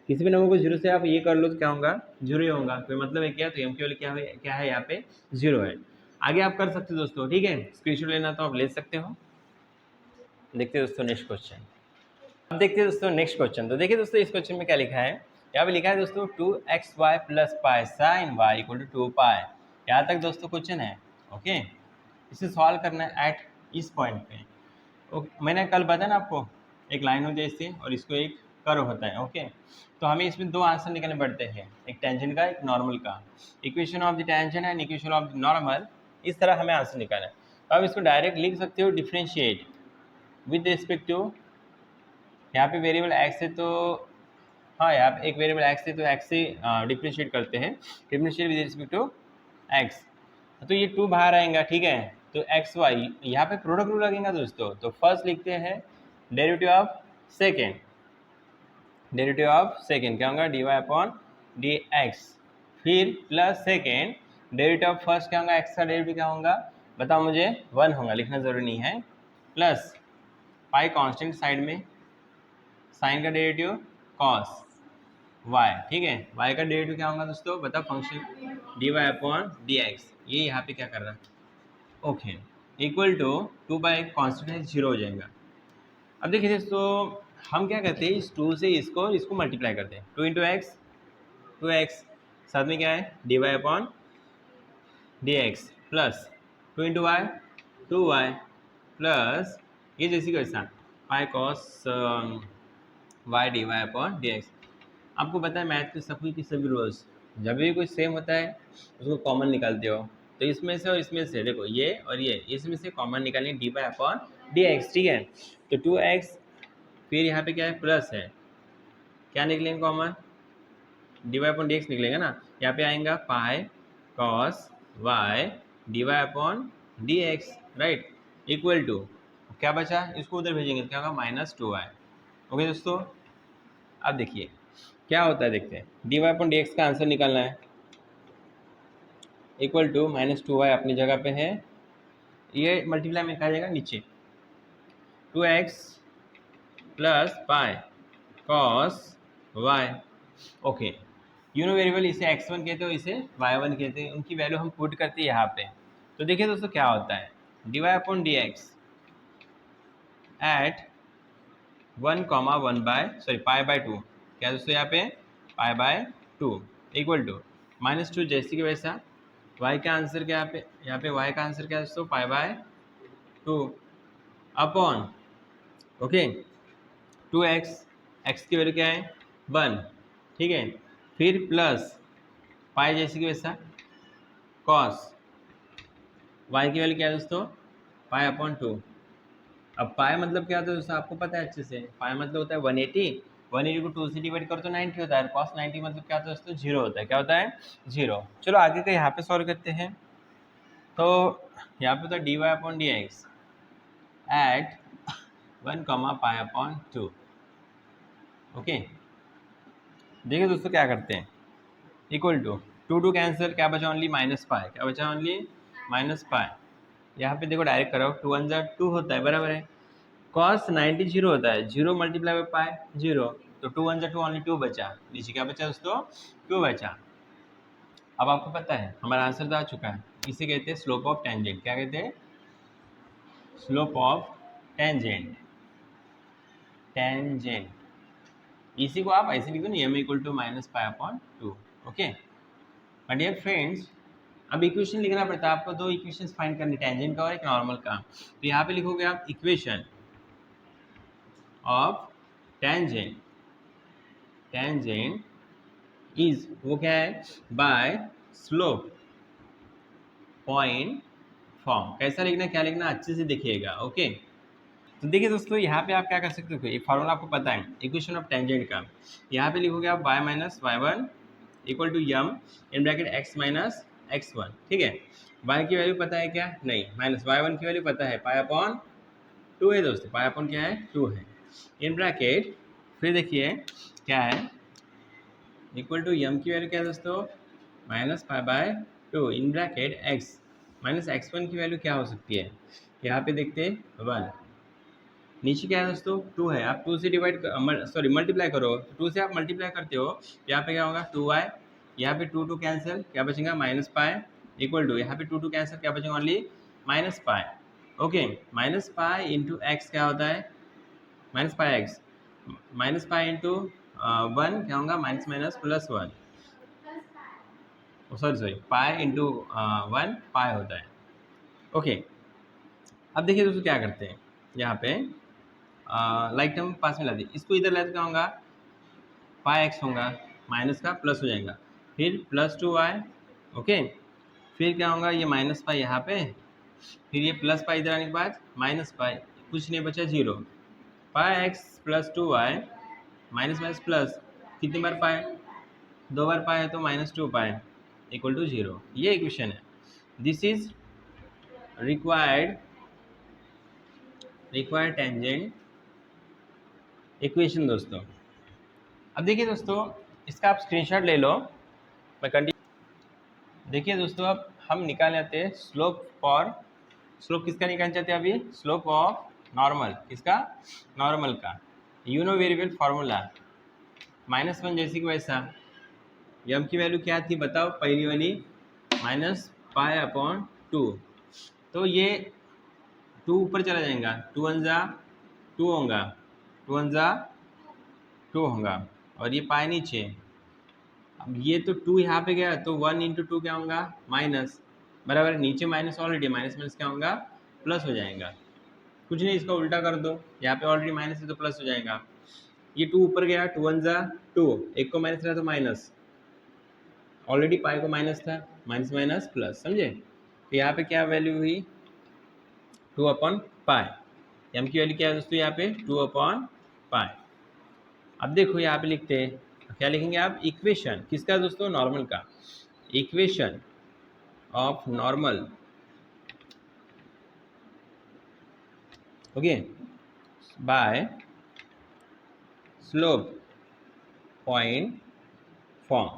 किसी भी नंबर को 0 से आप ये कर लो तो क्या होगा 0 ही होगा, कोई मतलब है क्या, तो m की वैल्यू क्या है यहाँ पे 0 है। आगे आप कर सकते हो दोस्तों, ठीक है, स्क्रीनशॉट लेना तो आप ले सकते हो। देखते हैं दोस्तों नेक्स्ट क्वेश्चन, अब देखते हैं दोस्तों नेक्स्ट क्वेश्चन। तो देखिए दोस्तों इस क्वेश्चन में क्या लिखा है, यहाँ पे लिखा है दोस्तों 2xy + पाई sin y = 2π। यहाँ तक दोस्तों क्वेश्चन है। ओके इसे सॉल्व करना है एट इस पॉइंट पे। ओके मैंने कल बताया ना आपको, एक लाइन होती है इससे और इसको एक कर्व होता है। ओके तो हमें इसमें दो आंसर निकालने पड़ते हैं, एक टेंजेंट का एक नॉर्मल का, equation of the tangent and equation of the normal, इस तरह हमें आंसर निकालना है। तो आप इसको डायरेक्ट लिख सकते हो डिफ्रेंशिएट विद रिस्पेक्ट टू, यहाँ पे वेरिएबल x है तो हाँ यहाँ पे एक वेरिएबल x है तो x से डिफ्रेंशिएट करते हैं, differentiate with respect to x। तो ये 2 बाहर आएगा, ठीक है, तो एक्स वाई यहाँ पे प्रोडक्ट रूल लगेगा दोस्तों। तो फर्स्ट लिखते हैं derivative of second, derivative of second क्या होगा dy/dx, फिर plus second derivative of first क्या होगा, एक्स का डेरिवेटिव क्या होगा बताओ मुझे 1 होगा, लिखना जरूरी नहीं है, प्लस पाई कांस्टेंट साइड में, साइन का डेरिवेटिव कॉस y, ठीक है, y का डेरिवेटिव क्या होगा दोस्तों बताओ फंक्शन dy/dx, ये यहाँ पे क्या कर रहा है okay equal to 2 by constant है 0 हो जाएगा। अब देखिए दोस्तों हम क्या करते हैं, इस 2 से इसको मल्टीप्लाई करते हैं, 2 × x 2x, साथ में क्या है dy/dx plus 2 × y 2y plus ये जैसी कैसा पाई कॉस y dy/dx। आपको पता है मैथ के सभी रूल्स, जब भी कोई सेम होता है उसको कॉमन निकालते हो, तो इसमें से और इसमें से देखो ये और ये इसमें से कॉमन निकालेंगे dy/dx, ठीक है, तो 2x फिर यहाँ पे क्या है प्लस है, क्या निकलेंगे कॉमन dy/dx निकलेगा ना, यहाँ पे आएगा pi cos y dy/dx, right, equal to क्या बचा, इसको उधर भेजेंगे तो क्या होगा -2y। ओके दोस्तों अब देखिए क्या होता है, देखते हैं dy/dx का आंसर निकालना है, इक्वल टू -2y अपनी जगह पे है, ये मल्टीप्लाई में कहा जाएगा नीचे 2x plus pi cos y। Okay variable इसे x1 कहते हो इसे y1 कहते हैं, उनकी वैल्यू हम पुट करते हैं यहाँ पे। तो देखिए दोस्तों क्या होता है dy/dx एट 1, π/2, क्या दोस्तों यहाँ पे π/2 इक्वल टू -2 जैसे कि वैसा, y का आंसर क्या यहाँ पे y का आंसर क्या है दोस्तों π/2 अपॉन ओके 2x, x की वैल्यू क्या है 1, ठीक है, फिर प्लस पाई जैसे कि वैसा कॉस y की वैल्यू क्या है दोस्तों π/2। अब पाई मतलब क्या होता है दोस्तों आपको पता है अच्छे से, पाई मतलब होता है 180, 180 को 2 से डिवाइड करो तो 90 होता है, cos 90 मतलब क्या होता है दोस्तों 0 होता है, क्या होता है 0। चलो आगे का यहाँ पे सॉल्व करते हैं। तो यहाँ पे तो dy upon d x at 1 pi upon 2। ओके, देखिए दोस्तों क्या करते हैं, इक्वल टू टू कैंसिल, क्या बचा ओनली माइनस पाई, क्या बचा ओनली माइनस पाई। यहाँ पे देखो डायरेक्ट करो, 2 1 2 होता है, बराबर है। कॉस 90 जीरो होता है, 0 मल्टीप्लाई बाय पाई 0, तो 2 1 2 ओनली 2 बचा, नीचे क्या बचा दोस्तों 2 बचा। अब आपको पता है हमारा आंसर तो आ चुका है, इसे कहते हैं स्लोप ऑफ टेंजेंट। क्या कहते हैं, स्लोप ऑफ टेंजेंट। टेंजेंट इसी को आप ऐसे लिख दो ना, m equal to minus pi upon 2। Okay my dear friends, अब इक्वेशन लिखना पड़ता है आपको, दो इक्वेशंस फाइंड करनी, टेंजेंट का और एक नॉर्मल का। तो यहाँ पे लिखोगे आप equation of tangent, tangent is, वो क्या है, बाय स्लोप पॉइंट फॉर्म। कैसा लिखना, क्या लिखना, अच्छे से देखिएगा। ओके तो देखिए दोस्तों, यहाँ पे आप क्या कर सकते हो, एक फॉर्मूला आपको पता है इक्वेशन ऑफ टेंजेंट का। यहाँ पे लिखोगे आप y minus y one equal to m in bracket x minus x one. ठीक है, y की वैल्यू पता है क्या, नहीं, माइनस वाई वन की वैल्यू पता है, पाई अपॉन 2 है दोस्तों, पाई अपॉन क्या है 2 है, इन ब्रैकेट, फिर देखिए क्या है, इक्वल टू यम की वैल्यू क्या है दोस्तों, minus pi by 2 in bracket x minus x one की वैल्यू क्या हो सकती है, यहाँ पे देखते हैं 1, नीचे क्या है दोस्तों 2 है, आप 2 से डिवाइड सॉरी मल्टीप्लाई करो, 2 से आप मल्टीप्लाई करते हो, यहाँ पे क्या होगा 2y, यहाँ पे 2 कैंसिल, क्या बचेगा माइनस पाई इक्वल टू, यहाँ पे 2 कैंसिल, क्या बचेगा only minus pi. Okay, minus pi into x क्या होता है, minus pi x, minus pi into 1 क्या होगा, minus minus plus 1, sorry pi into 1 पाई होता है। ओके अब देखिए दोस्तों क्या करते हैं, यहाँ पे लाइक टर्म पास में ला दी, इसको इधर लाए तो क्या होगा, पाई एक्स होगा, माइनस का प्लस हो जाएगा, फिर प्लस 2y। ओके फिर क्या होगा, ये माइनस पाई यहाँ पे, फिर ये प्लस पाई इधर आने के बाद माइनस पाई, कुछ नहीं बचा 0, pi x plus 2y minus minus plus, कितनी बार पाई, 2 बार पाई है तो माइनस 2 पाई इक्वल टू 0। ये इक्वेशन है, this is required tangent equation दोस्तों। अब देखिए दोस्तों, इसका आप स्क्रीनशॉट ले लो, मैं कंटिन्यू। देखिए दोस्तों, अब हम निकाल लेते हैं स्लोप फॉर, स्लोप किसका निकालना चाहते हैं अभी, स्लोप ऑफ नॉर्मल, किसका, नॉर्मल का। You know very well formula, -1 जैसे कि वैसा, यम की वैल्यू क्या थी बताओ, पहली वाली माइनस पाई अपॉन 2, तो ये 2 ऊपर चला जाएगा, 2 1 जा 2 होगा, 2 1 जा 2 होगा, और ये पाई नीचे, अब ये तो 2 यहाँ पे गया तो 1 इंटू 2 क्या होगा माइनस, बराबर, नीचे माइनस ऑलरेडी, माइनस माइनस क्या होगा प्लस हो जाएगा, कुछ नहीं इसका उल्टा कर दो, यहाँ पे ऑलरेडी माइनस है तो प्लस हो जाएगा, ये 2 ऊपर गया, 2 1 जा 2, एक को माइनस रहा तो माइनस, ऑलरेडी पाई को माइनस था, माइनस माइनस प्लस, समझे। तो यहाँ पे क्या वैल्यू हुई 2 अपॉन पाई, एम की वैल्यू क्या है दोस्तों यहाँ पे 2 अपॉन पाई। अब देखो यहाँ पे लिखते हैं, क्या लिखेंगे आप, इक्वेशन किसका दोस्तों, नॉर्मल का, equation of normal. Okay by slope point form.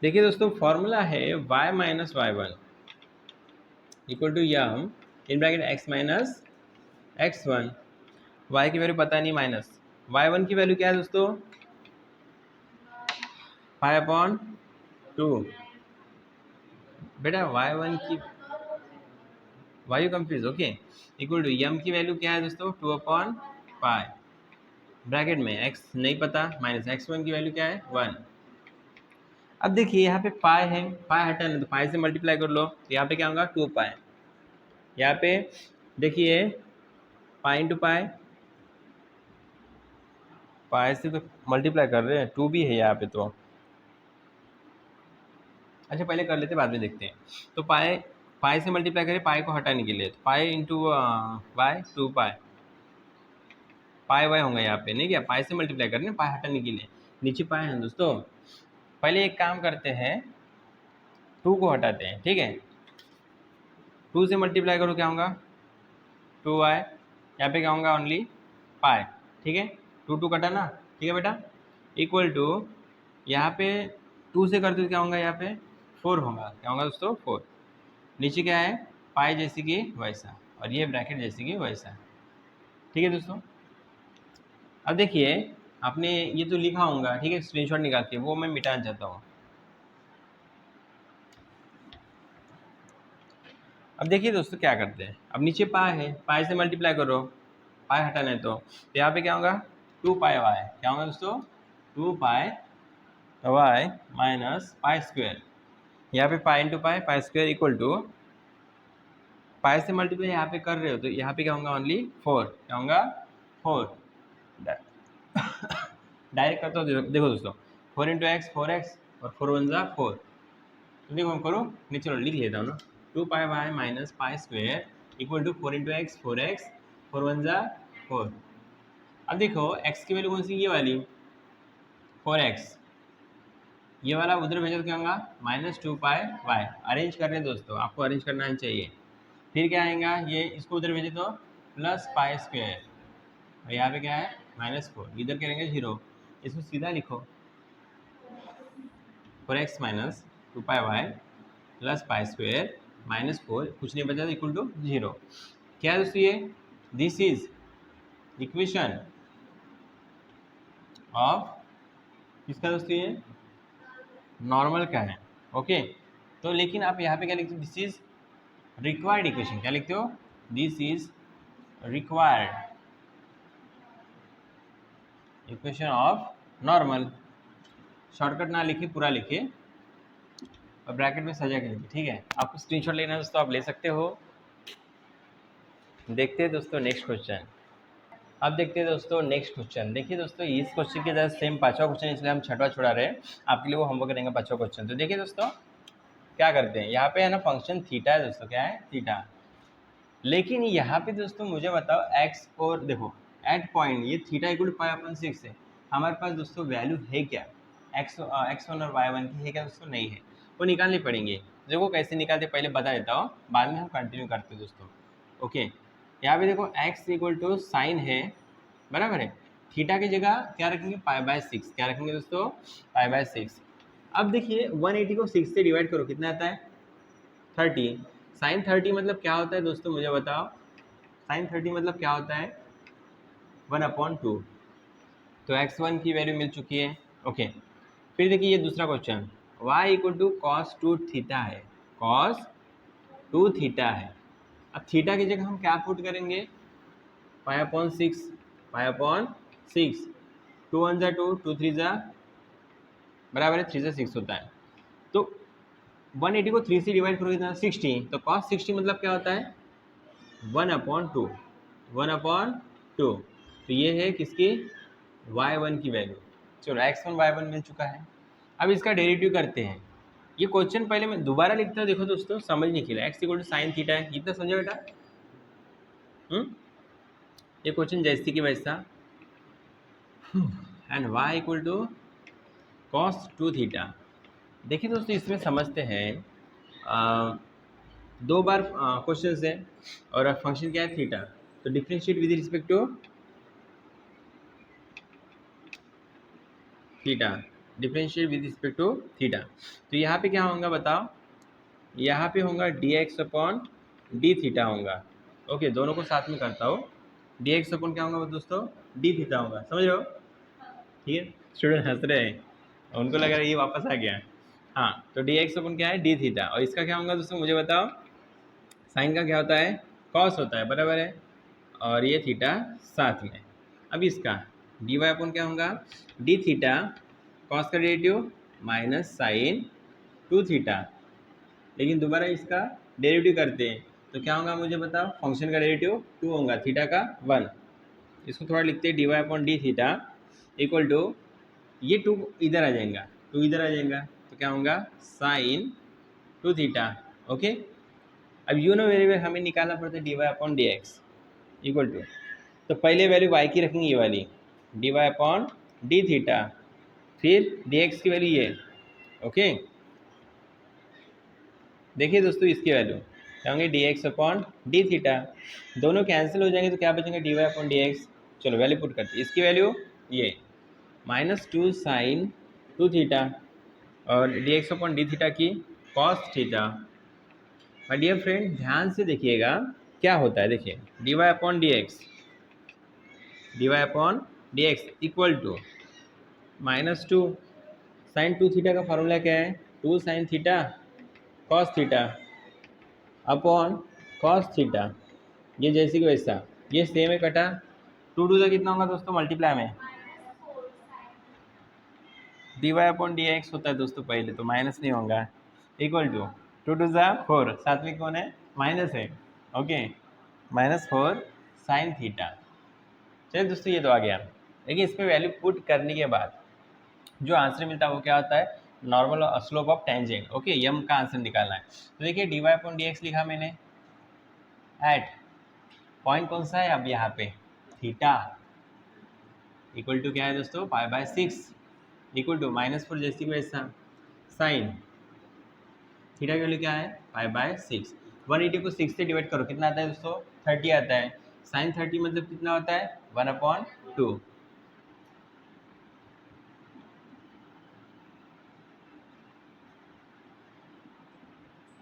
देखिए दोस्तों, फॉर्मूला है y minus y one equal to m in bracket x minus x one, y की वैल्यू पता नहीं, माइनस वाई वन की वैल्यू क्या है दोस्तों, पाई अपॉन 2, बेटा वाई वन की y confuse, okay, equal to m की वैल्यू क्या है दोस्तों 2 अपॉन पाई, ब्रैकेट में x नहीं पता, माइनस एक्स वन की वैल्यू क्या है 1। अब देखिए यहाँ पे पाई है, पाई हटाना तो पाई से मल्टीप्लाई कर लो, तो यहाँ पे क्या होगा 2 पाई, यहाँ पे देखिए पाई इंटू पाई, पाई से तो मल्टीप्लाई कर रहे हैं, 2 भी है यहाँ पे तो, अच्छा पहले कर लेते बाद में देखते हैं। तो पाई, पाई से मल्टीप्लाई करें पाई को हटाने के लिए, तो पाई इंटू वाई 2 पाई, पाई वाई होगा यहाँ पे, नहीं क्या, पाई से मल्टीप्लाई करने पाई हटाने के लिए, नीचे पाई है दोस्तों। पहले एक काम करते हैं, 2 को हटाते हैं, ठीक है, 2 से मल्टीप्लाई करो क्या होगा 2y, यहाँ पे क्या होगा ओनली पाई, ठीक है, 2 कटा ना, ठीक है बेटा, इक्वल टू यहाँ पे 2 से करते तो क्या होगा यहाँ पे 4 होगा, क्या होगा दोस्तों 4, नीचे क्या है पाई जैसे कि वैसा और ये ब्रैकेट जैसे कि वैसा, ठीक है दोस्तों। अब देखिए आपने ये तो लिखा होगा, ठीक है, स्क्रीनशॉट निकाल के वो मैं मिटाना चाहता हूँ। अब देखिए दोस्तों क्या करते हैं, अब नीचे पाई है, पाई से मल्टीप्लाई करो, पाई हटाना है तो यहाँ पे क्या होगा 2 पाई वाई, क्या होगा दोस्तों 2 pi y minus pi square, यहाँ पे pi into pi, pi square equal to pi से मल्टीप्लाई यहाँ पे कर रहे हो तो यहाँ पे क्या होगा ओनली 4, क्या होगा 4, डायरेक्ट करता हूँ, देखो दोस्तों 4 इंटू एक्स 4x और 4 वन ज़ा 4, तो देखो हम करो नहीं, चलो लिख लेता हूँ ना, 2 pi y minus pi square equal to 4 into x 4x 4 one ज़ा 4। अब देखो x की वैल्यू कौन सी, ये वाली 4x, ये वाला उधर भेजो तो क्या होगा -2 पाई वाई, अरेंज कर रहे हैं दोस्तों, आपको अरेंज करना ही चाहिए। फिर क्या आएगा, ये इसको उधर भेजे तो प्लस पाई स्क्वायर और यहाँ पे क्या है -4, इधर करेंगे 0, इसको सीधा लिखो 4x minus 2 pi Y plus pi square -4, कुछ नहीं बचा तो इक्वल टू 0। क्या है दोस्तों ये, दिस इज इक्वेशन ऑफ किसका दोस्तों, ये नॉर्मल का है, ओके। तो लेकिन आप यहाँ पे क्या लिखते हो, दिस इज रिक्वायर्ड इक्वेशन, क्या लिखते हो, this is required equation of normal, shortcut ना लिखे पूरा लिखे और ब्रैकेट में सजा के लिखे, ठीक है। आपको स्क्रीनशॉट लेना है दोस्तों आप ले सकते हो। देखते हैं दोस्तों नेक्स्ट क्वेश्चन, अब देखते हैं दोस्तों नेक्स्ट क्वेश्चन। देखिए दोस्तों इस क्वेश्चन के जैसे सेम 5वां क्वेश्चन, इसलिए हम 6वां छोड़ा रहे हैं, आपके लिए वो होमवर्क करेंगे 5वां क्वेश्चन। तो देखिए दोस्तों क्या करते हैं, यहाँ पे है ना फंक्शन थीटा है दोस्तों, क्या है थीटा, लेकिन यहाँ पे दोस्तों मुझे बताओ एक्स और देखो एट पॉइंट ये थीटा इक्वल टू पाई/6 है, हमारे पास दोस्तों वैल्यू है क्या, x1 और y1 की है क्या दोस्तों, नहीं है, वो निकालनी पड़ेंगे। देखो कैसे निकालते पहले बता देता हूँ, बाद में हम कंटिन्यू करते हैं दोस्तों, ओके। यहाँ पे देखो x इक्वल टू साइन है, बराबर है, थीटा की जगह क्या रखेंगे पाई/6, क्या रखेंगे दोस्तों पाई/6। अब देखिए 180 को 6 से डिवाइड करो कितना आता है 30, साइन 30 मतलब क्या होता है दोस्तों मुझे बताओ, साइन 30 मतलब क्या होता है 1/2, तो x1 की वैल्यू मिल चुकी है, ओके। फिर देखिए ये दूसरा question, y equal to cos 2 theta है, cos 2 थीटा है। अब थीटा की जगह हम क्या पुट करेंगे पाई/6, पाई/6, 2 1 ज़ा 2, 2 3 ज़ा बराबर है 3 से 6 होता है, तो 180 को 3 से डिवाइड करोगे कितना 60, तो cos 60 मतलब क्या होता है 1/2, 1/2, तो ये है किसकी y1 की वैल्यू। चलो x1 y1 मिल चुका है, अब इसका डेरिवेटिव करते हैं। ये क्वेश्चन पहले मैं दोबारा लिखता हूँ, देखो दोस्तों समझ नहीं खिला, x equal to sine theta है, इतना समझो बेटा, ये क्वेश्चन जैसे कि वैसा, and y equal to cos 2 theta. देखिए दोस्तों इसमें समझते हैं, दो बार क्वेश्चन है और फंक्शन क्या है थीटा, तो differentiate with respect to theta, differentiate with respect to theta, तो यहाँ पे क्या होगा बताओ, यहाँ पे होगा dx/d थीटा होगा, ओके, दोनों को साथ में करता हूँ, dx/ क्या होगा दोस्तों d थीटा होगा, समझ रहे हो, ठीक है। स्टूडेंट हंस रहे हैं, उनको लग रहा है ये वापस आ गया, हाँ, तो dx/ क्या है d थीटा, और इसका क्या होगा दोस्तों मुझे बताओ, साइन का क्या होता है कॉस होता है, बराबर है, और ये थीटा साथ में। अब इसका dy/ क्या होगा d थीटा, कॉस का डेरिवेटिव माइनस साइन 2 थीटा, लेकिन दोबारा इसका डेरिवेटिव करते हैं तो क्या होगा मुझे बताओ, फंक्शन का डेरिवेटिव 2 होगा, थीटा का 1, इसको थोड़ा लिखते हैं dy/d थीटा इक्वल टू, ये 2 इधर आ जाएगा, 2 इधर आ जाएगा, तो क्या होगा साइन 2 थीटा, ओके। अब यू नो वेरिएबल हमें निकालना पड़ता है dy/dx इक्वल टू, तो पहले वैल्यू y की रखेंगे ये वाली dy/d थीटा, फिर dx की वैल्यू ये, ओके। देखिए दोस्तों इसकी वैल्यू क्या होंगे d x upon d theta, दोनों कैंसिल हो जाएंगे तो क्या बचेंगे d y upon d x. चलो वैल्यू पुट करते हैं, इसकी वैल्यू ये -2 साइन 2 थीटा और d x upon d theta की कॉस थीटा। और डियर फ्रेंड ध्यान से देखिएगा क्या होता है, देखिए d y upon d x, d y upon d x equal to -2 sine 2 theta का फॉर्मूला क्या है 2 sine theta cos theta upon cos theta, ये जैसे कि वैसा, ये सेम है कटा, 2 2 का कितना होगा दोस्तों मल्टीप्लाई में d y upon d x होता है दोस्तों, पहले तो माइनस नहीं होगा, इक्वल टू 2 2 4, साथ में कौन है माइनस है, ओके -4 साइन थीटा। चलिए दोस्तों ये तो आ गया, लेकिन इस पर वैल्यू पुट करने के बाद जो आंसर मिलता है वो क्या होता है normal slope of tangent. Okay m का आंसर निकालना है, तो देखिए d y upon d x लिखा मैंने, एट पॉइंट कौन सा है अब यहाँ पे थीटा, इक्वल टू क्या है दोस्तों π/6, इक्वल टू -4 जैसी वैसा साइन थीटा की वैल्यू क्या है π/6। 180 को 6 से डिवाइड करो कितना आता है दोस्तों 30 आता है, साइन 30 मतलब कितना होता है 1/2,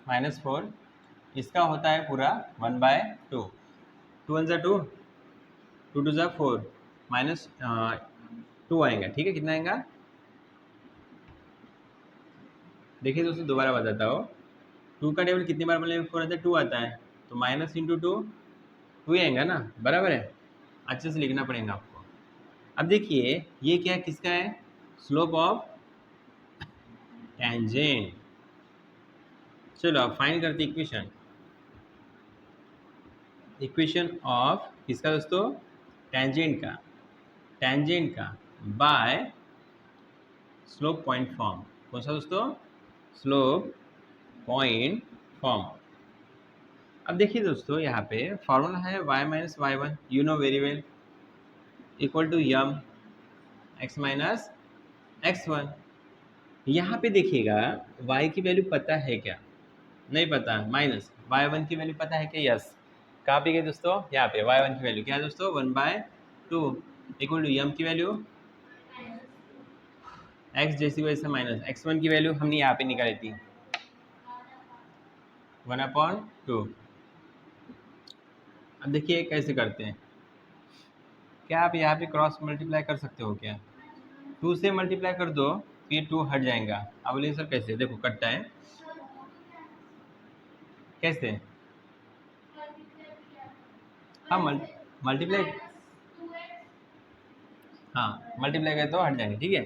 -4 इसका होता है पूरा 1/2, 2 1 2, 2 2 4 -2 आएगा, ठीक है कितना आएगा देखिए दोस्तों दोबारा बताता हूँ, 2 का टेबल कितनी बार बोले 4 आता है 2 आता है, तो माइनस इंटू 2 2 ही आएगा ना, बराबर है, अच्छे से लिखना पड़ेगा आपको। अब देखिए ये क्या किसका है स्लोप ऑफ टेंजेंट। चलो अब फाइंड करते इक्वेशन, इक्वेशन ऑफ किसका दोस्तों टेंजेंट का, टेंजेंट का बाय स्लोप पॉइंट फॉर्म, कौन सा दोस्तों स्लोप पॉइंट फॉर्म। अब देखिए दोस्तों यहाँ पे फॉर्मूला है y minus y one, you know very well, equal to m x minus x one. यहाँ पे देखिएगा y की वैल्यू पता है क्या, नहीं पता, माइनस y1 की वैल्यू पता है क्या, यस कहाँ पे गई दोस्तों यहाँ पे y1 की वैल्यू क्या है दोस्तों 1/2, इक्वल टू यम की वैल्यू x जैसी वजह से माइनस x1 की वैल्यू हमने यहाँ पे निकाली थी 1/2। अब देखिए कैसे करते हैं, क्या आप यहाँ पे क्रॉस मल्टीप्लाई कर सकते हो क्या, 2 से मल्टीप्लाई कर दो फिर 2 हट जाएगा। अब बोलिए सर कैसे, देखो कटता है कैसे, हाँ मल्टीप्लाई, हाँ मल्टीप्लाई करें तो हट जाएंगे, ठीक है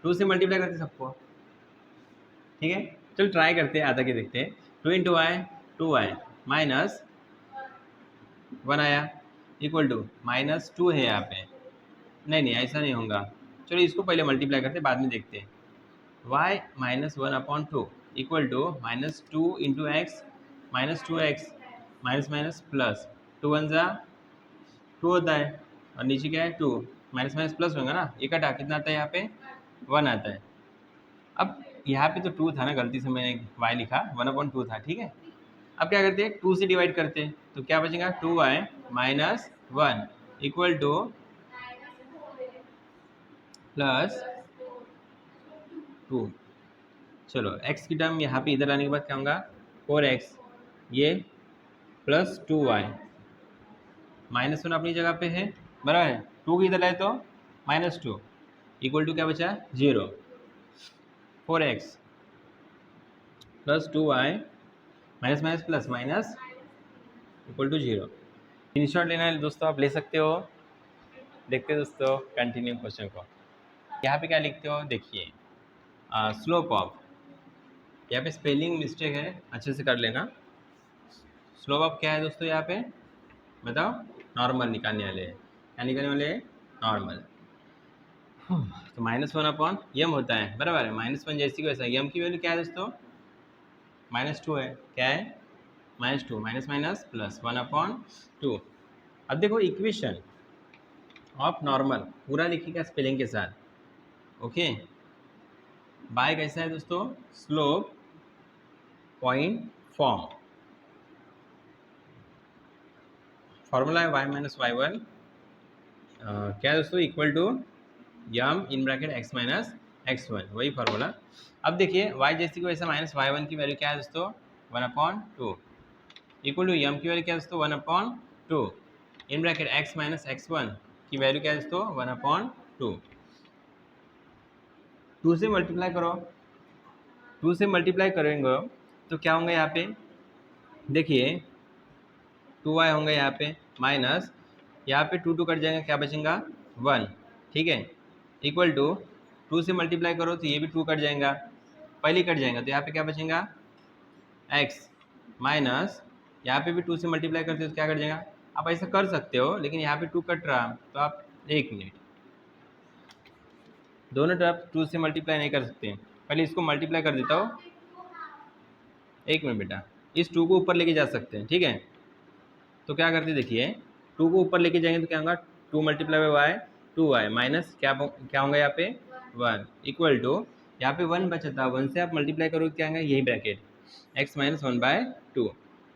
2 से मल्टीप्लाई करते सबको, ठीक है चलो ट्राई करते हैं, आधा के देखते हैं, 2 इंटू वाई 2y माइनस 1 आया, इक्वल टू -2 है यहाँ पे, नहीं ऐसा नहीं होगा, चलो इसको पहले मल्टीप्लाई करते बाद में देखते हैं, y -1/2 equal to -2 into x -2x minus minus plus 2 1 2 होता है और नीचे क्या है 2, माइनस माइनस प्लस होगा ना, ये कटा कितना आता है यहाँ पे 1 आता है। अब यहाँ पे तो 2 था ना, गलती से मैंने y लिखा 1/2 था, ठीक है अब क्या करते हैं 2 से डिवाइड करते हैं तो क्या बचेगा 2y minus 1 equal two plus 2। चलो x की टर्म यहाँ पे इधर आने के बाद क्या होगा 4x, ये प्लस 2y -1 अपनी जगह पे है, बराबर है 2 की इधर आए तो -2 इक्वल टू क्या बचा 0, 4x plus 2y minus minus plus minus equal to 0। Screenshot लेना है दोस्तों आप ले सकते हो, देखते हो दोस्तों कंटिन्यू क्वेश्चन को, यहाँ पे क्या लिखते हो देखिए स्लोप ऑफ, यहाँ पे स्पेलिंग मिस्टेक है अच्छे से कर लेना, स्लोप ऑफ क्या है दोस्तों यहाँ पे बताओ नॉर्मल निकालने वाले हैं, क्या निकालने वाले हैं नॉर्मल, तो -1 यम होता है, बराबर है -1 जैसी को वैसा, यम की वैल्यू क्या है दोस्तों -2 है, क्या है -2 माइनस माइनस प्लस 1/2। अब देखो इक्वेशन ऑफ नॉर्मल पूरा लिखिएगा स्पेलिंग के साथ, ओके बाय कैसा है दोस्तों स्लोप पॉइंट फॉर्म, फॉर्मूला है y माइनस वाई वन क्या है दोस्तों, equal to m in bracket x minus x one, वही फार्मूला। अब देखिए y जैसे कि वैसे माइनस वाई वन की वैल्यू क्या है दोस्तों, 1/2 इक्वल टू यम की वैल्यू क्या है दोस्तों, 1/2 इन bracket x minus x one की वैल्यू क्या है दोस्तों, 1/2। 2 से मल्टीप्लाई करो, 2 से मल्टीप्लाई करेंगे तो क्या होंगे यहाँ पे, देखिए 2y होंगे यहाँ पे, माइनस यहाँ पे 2 कट जाएगा, क्या बचेगा 1, ठीक है, इक्वल टू 2 से मल्टीप्लाई करो तो ये भी 2 कट जाएगा, पहले कट जाएगा तो यहाँ पे क्या बचेगा x, माइनस यहाँ पे भी 2 से मल्टीप्लाई करते हो तो क्या कट जाएगा। आप ऐसा कर सकते हो लेकिन यहाँ पे 2 कट रहा तो आप 1 मिनट, दोनों तरफ 2 से मल्टीप्लाई नहीं कर सकते, पहले इसको मल्टीप्लाई कर देता हूँ, 1 मिनट बेटा, इस 2 को ऊपर लेके जा सकते हैं, ठीक है। तो क्या करते देखिए, 2 को ऊपर लेके जाएंगे तो क्या होगा, 2 multiply by Y 2y minus क्या होगा यहाँ पे 1 इक्वल टू यहाँ पे 1 बचा था, 1 से आप मल्टीप्लाई करो क्या होगा, यही ब्रैकेट x माइनस 1/2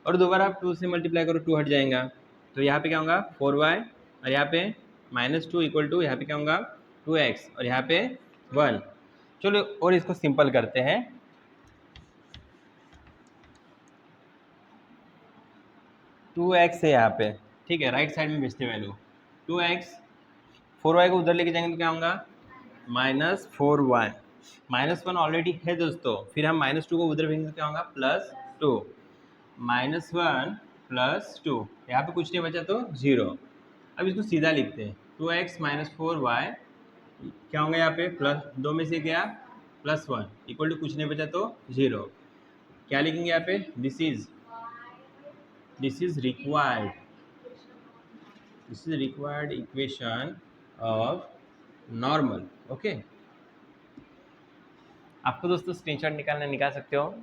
और दोबारा आप 2 से मल्टीप्लाई करो 2 हट जाएगा तो यहाँ पे क्या होगा 4y और यहाँ पे -2 इक्वल टू यहाँ पे क्या होगा 2x और यहाँ पे 1। चलो और इसको सिंपल करते हैं, 2x है यहाँ पे, ठीक है, राइट साइड में भेजते वैल्यू 2x, 4y को उधर लेके जाएंगे तो क्या होगा -4y, -1 ऑलरेडी है दोस्तों, फिर हम -2 को उधर भेजेंगे तो क्या होगा +2, -1 +2, यहाँ पे कुछ नहीं बचा तो 0। अब इसको सीधा लिखते हैं, 2x माइनस 4y क्या होगा यहाँ पे प्लस 2 में से गया +1 इक्वल टू कुछ नहीं बचा तो 0, क्या लिखेंगे यहाँ पे, this is required equation of normal. Okay, आपको दोस्तों स्क्रीनशॉट निकालना निकाल सकते हो।